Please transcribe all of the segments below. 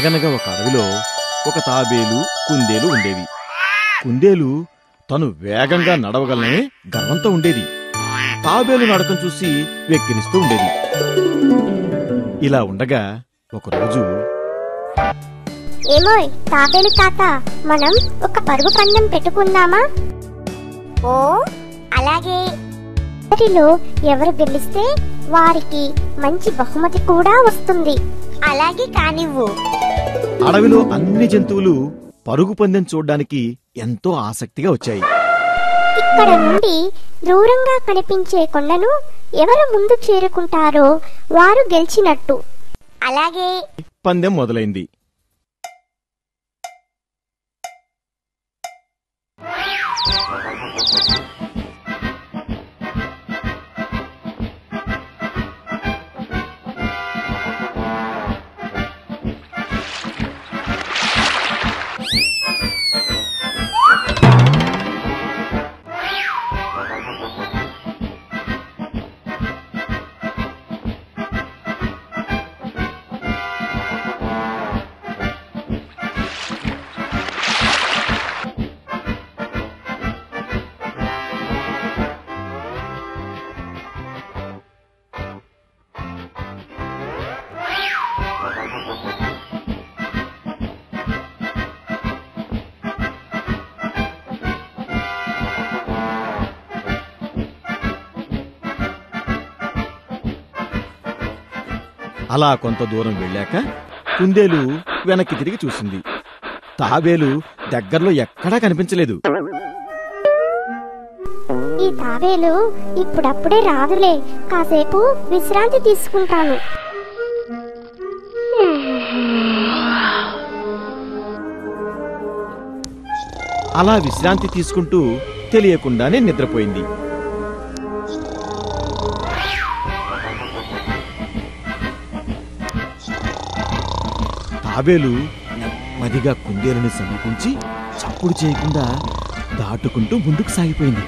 అనగనగా ఒక అడవిలో ఒక తాబేలు, కుందేలు ఉండేవి. కుందేలు తను వేగంగా నడవగలనే గర్వంతో ఉండేది. తాబేలు నడకం చూసి వెక్కిరిస్తూ ఉండేది. ఇలా ఉండగా ఒకరోజు, ఏమోయ్ తాబేలు తాత, మనం ఒక పరుగు పందెం పెట్టుకుందామా? ఓ అలాగే. అందరిలో ఎవరు గెలిస్తే వారికి మంచి బహుమతి కూడా వస్తుంది. అలాగే కానివ్వు. అడవిలో అన్ని జంతువులు పరుగు పందెం చూడ్డానికి ఎంతో ఆసక్తిగా వచ్చాయి. ఇక్కడ నుండి దూరంగా కనిపించే కొండను ఎవరు ముందు చేరుకుంటారో వారు గెలిచినట్టు. అలాగే. పందెం మొదలైంది. అలా కొంత దూరం వెళ్ళాక కుందేలు వెనక్కి తిరిగి చూసింది. తాబేలు దగ్గరలో ఎక్కడా కనిపించలేదు. ఈ తాబేలు ఇప్పుడప్పుడే రాదులే, కాసేపు విశ్రాంతి తీసుకుంటాను. అలా విశ్రాంతి తీసుకుంటూ తెలియకుండానే నిద్రపోయింది. తాబేలు నెమ్మదిగా కుందేలుని సమీపించి చప్పుడు చేయకుండా దాటుకుంటూ ముందుకు సాగిపోయింది.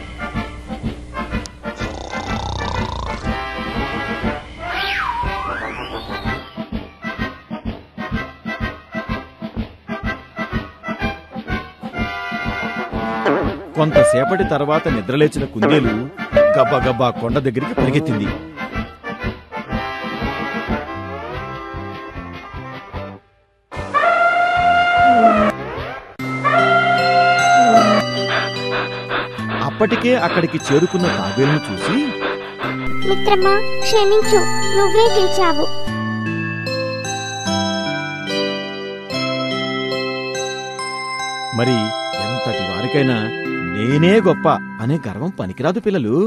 కొంతసేపటి తర్వాత నిద్రలేచిన కుందేలు గబ్బగబ్బా కొండ దగ్గరికి పరిగెత్తింది. అప్పటికే అక్కడికి చేరుకున్న తాబేలును చూసి, మిత్రమా క్షమించు, నువ్వే గెలిచావు. మరి ఎంతటి వారికైనా నేనే గొప్ప అనే గర్వం పనికిరాదు పిల్లలు.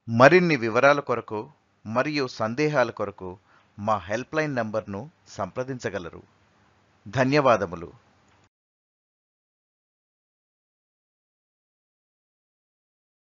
మరిన్ని వివరాల కొరకు మరియు సందేహాల కొరకు మా హెల్ప్లైన్ నంబర్ను సంప్రదించగలరు. ధన్యవాదములు.